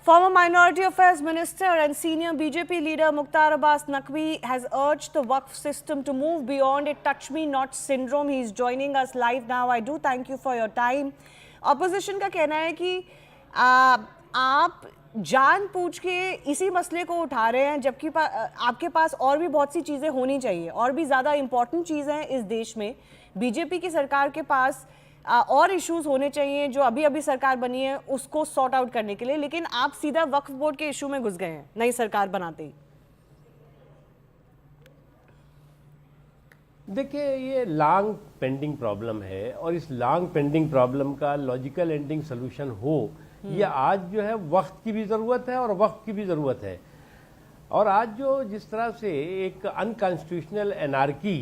Former Minority Affairs Minister and senior BJP leader Mukhtar Abbas Naqvi has urged the Waqf system to move beyond a touch me not syndrome. He is joining us live now. I do thank you for your time. Opposition का कहना है कि आप जानबूझ के इसी मसले को उठा रहे हैं, जबकि आपके पास और भी बहुत सी चीज़ें होनी चाहिए, और भी ज़्यादा इम्पोर्टेंट चीज़ें हैं इस देश में। बीजेपी की सरकार के पास और इश्यूज होने चाहिए जो अभी अभी सरकार बनी है उसको सॉर्ट आउट करने के लिए, लेकिन आप सीधा वक्फ बोर्ड के इशू में घुस गए हैं नई सरकार बनाते ही। देखिए, ये लॉन्ग पेंडिंग प्रॉब्लम है और इस लॉन्ग पेंडिंग प्रॉब्लम का लॉजिकल एंडिंग सोल्यूशन हो, ये आज जो है वक्त की भी ज़रूरत है और वक्त की भी ज़रूरत है। और आज जो जिस तरह से एक अनकॉन्स्टिट्यूशनल एनार्की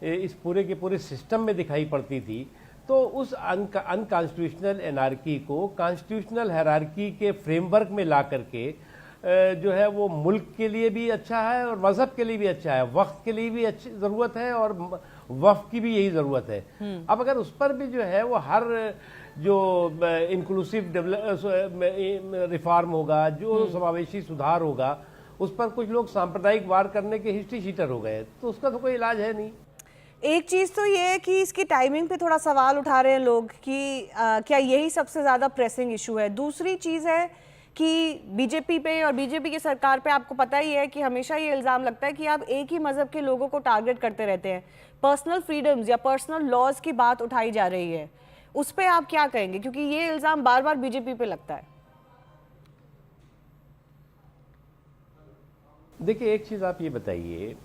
इस पूरे के पूरे सिस्टम में दिखाई पड़ती थी, तो उस अनकॉन्स्टिट्यूशनल एनार्की को कॉन्स्टिट्यूशनल हायरार्की के फ्रेमवर्क में ला करके जो है वो मुल्क के लिए भी अच्छा है और मजहब के लिए भी अच्छा है, वक्त के लिए भी अच्छी ज़रूरत है और वफ़ की भी यही ज़रूरत है। अब अगर उस पर भी जो है वो हर जो इंक्लूसिव रिफॉर्म होगा, जो समावेशी सुधार होगा, उस पर कुछ लोग सांप्रदायिक वार करने के हिस्ट्री शीटर हो गए, तो उसका तो कोई इलाज है नहीं। एक चीज़ तो ये है कि इसकी टाइमिंग पे थोड़ा सवाल उठा रहे हैं लोग कि क्या यही सबसे ज़्यादा प्रेसिंग इशू है। दूसरी चीज़ है कि बीजेपी पे और बीजेपी की सरकार पे आपको पता ही है कि हमेशा ये इल्ज़ाम लगता है कि आप एक ही मज़हब के लोगों को टारगेट करते रहते हैं। पर्सनल फ्रीडम्स या पर्सनल लॉज की बात उठाई जा रही है, उस पर आप क्या कहेंगे, क्योंकि ये इल्ज़ाम बार बार बीजेपी पे लगता है। देखिए, एक चीज़ आप ये बताइए,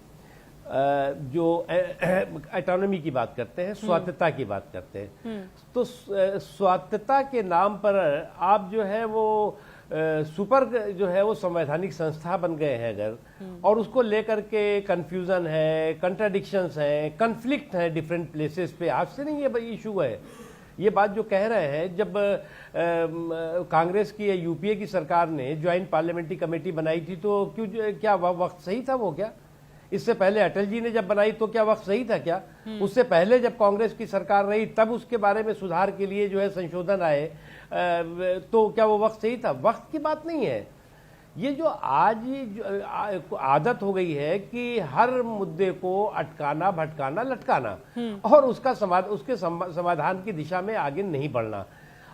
जो ऑटोनॉमी की बात करते हैं, स्वायत्तता की बात करते हैं, तो स्वायत्तता के नाम पर आप जो है वो सुपर जो है वो संवैधानिक संस्था बन गए हैं अगर, और उसको लेकर के कंफ्यूजन है, कंट्राडिक्शंस हैं, कन्फ्लिक्ट हैं डिफरेंट प्लेसेस पे। आज से नहीं ये इशू है। ये बात जो कह रहे हैं, जब कांग्रेस की या यूपीए की सरकार ने ज्वाइंट पार्लियामेंट्री कमेटी बनाई थी तो क्या वक्त सही था वो? क्या इससे पहले अटल जी ने जब बनाई तो क्या वक्त सही था? क्या उससे पहले जब कांग्रेस की सरकार रही तब उसके बारे में सुधार के लिए जो है संशोधन आए, तो क्या वो वक्त सही था? वक्त की बात नहीं है। ये जो आज आदत हो गई है कि हर मुद्दे को अटकाना, भटकाना, लटकाना और उसके समाधान की दिशा में आगे नहीं बढ़ना।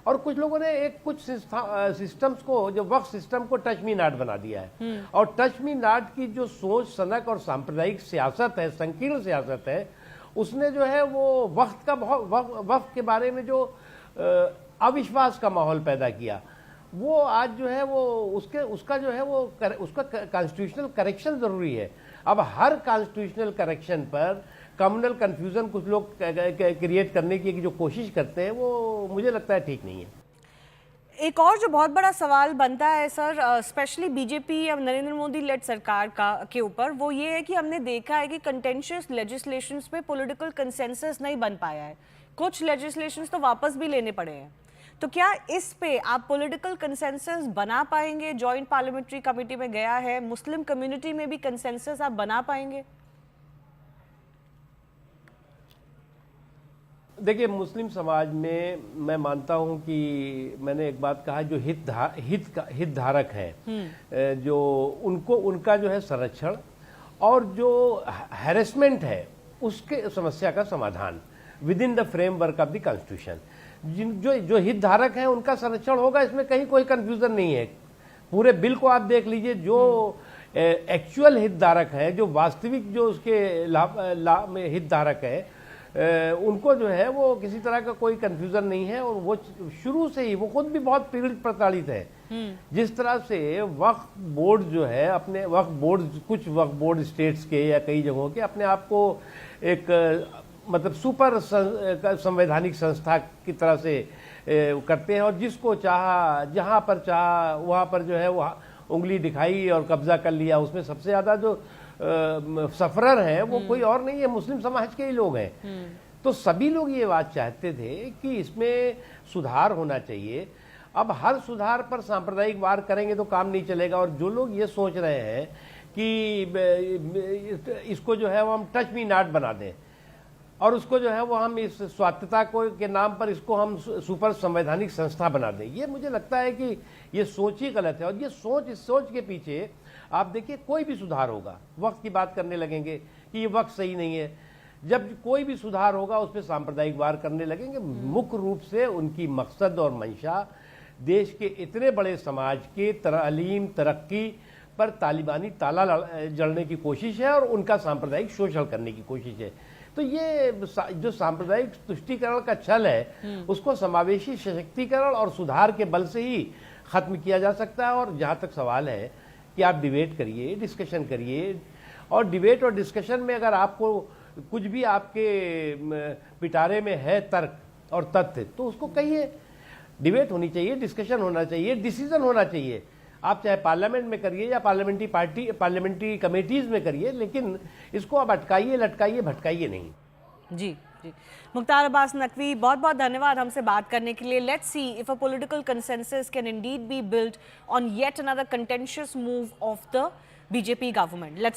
और कुछ लोगों ने कुछ सिस्टम्स को, जो वक्फ सिस्टम को टच मी नॉट बना दिया है। और टच मी नॉट की जो सोच, सनक और सांप्रदायिक सियासत है, संकीर्ण सियासत है, उसने जो है वो वक्फ के बारे में जो अविश्वास का माहौल पैदा किया, वो आज जो है वो उसका जो है वो उसका कॉन्स्टिट्यूशनल करेक्शन जरूरी है। अब हर कॉन्स्टिट्यूशनल करेक्शन पर कम्युनल कंफ्यूजन कुछ लोग क्रिएट करने की जो कोशिश करते हैं, वो मुझे लगता है ठीक नहीं है। एक और जो बहुत बड़ा सवाल बनता है सर, स्पेशली बीजेपी या नरेंद्र मोदी लेड सरकार के ऊपर, वो ये है कि हमने देखा है कि कंटेंशियस लेजिस्लेशंस पे पॉलिटिकल कंसेंसस नहीं बन पाया है। कुछ लेजिस्लेशंस तो वापस भी लेने पड़े हैं। तो क्या इस पे आप पॉलिटिकल कंसेंसस बना पाएंगे? जॉइंट पार्लियामेंट्री कमेटी में गया है, मुस्लिम कम्युनिटी में भी कंसेंसस आप बना पाएंगे? देखिए, मुस्लिम समाज में मैं मानता हूं कि मैंने एक बात कहा, जो हितधारक हैं, जो उनका जो है संरक्षण और जो हैरेसमेंट है उसके समस्या का समाधान with in the framework of the constitution, जो हितधारक हैं उनका संरक्षण होगा। इसमें कहीं कोई कंफ्यूजन नहीं है। पूरे बिल को आप देख लीजिए, जो एक्चुअल हितधारक हैं, जो वास्तविक जो उसके लाभ में हितधारक है, उनको जो है वो किसी तरह का कोई कंफ्यूजन नहीं है। और वो शुरू से ही वो खुद भी बहुत पीड़ित प्रताड़ित है। जिस तरह से वक्फ बोर्ड जो है, अपने कुछ वक्फ बोर्ड स्टेट्स के या कई जगहों के अपने आप को एक मतलब सुपर संवैधानिक संस्था की तरह से करते हैं, और जिसको चाहा, जहां पर चाहा वहां पर जो है वो उंगली दिखाई और कब्जा कर लिया। उसमें सबसे ज्यादा जो सफरर हैं वो कोई और नहीं है, मुस्लिम समाज के ही लोग हैं। तो सभी लोग ये बात चाहते थे कि इसमें सुधार होना चाहिए। अब हर सुधार पर सांप्रदायिक वार करेंगे तो काम नहीं चलेगा। और जो लोग ये सोच रहे हैं कि इसको जो है वो हम टच मी नॉट बना दें, और उसको जो है वो हम इस स्वायत्तता को के नाम पर इसको हम सुपर संवैधानिक संस्था बना दें। ये मुझे लगता है कि ये सोच ही गलत है। और ये सोच, इस सोच के पीछे आप देखिए कोई भी सुधार होगा, वक्त की बात करने लगेंगे कि ये वक्त सही नहीं है। जब कोई भी सुधार होगा उस पर सांप्रदायिक वार करने लगेंगे। मुख्य रूप से उनकी मकसद और मंशा देश के इतने बड़े समाज के तालीम तरक्की पर तालिबानी ताला जड़ने की कोशिश है और उनका सांप्रदायिक शोषण करने की कोशिश है। तो ये जो सांप्रदायिक तुष्टीकरण का छल है उसको समावेशी सशक्तिकरण और सुधार के बल से ही खत्म किया जा सकता है। और जहाँ तक सवाल है कि आप डिबेट करिए, डिस्कशन करिए, और डिबेट और डिस्कशन में अगर आपको कुछ भी आपके पिटारे में है तर्क और तथ्य तो उसको कहिए। डिबेट होनी चाहिए, डिस्कशन होना चाहिए, डिसीजन होना चाहिए। आप चाहे पार्लियामेंट में करिए या पार्लियामेंट्री कमेटीज में करिए, लेकिन इसको आप अटकाइए, लटकाइए, भटकाइए नहीं। जी जी, मुख्तार अब्बास नकवी, बहुत बहुत धन्यवाद हमसे बात करने के लिए। Let's see if a political consensus can Indeed be built on yet another contentious move of the BJP government. Let's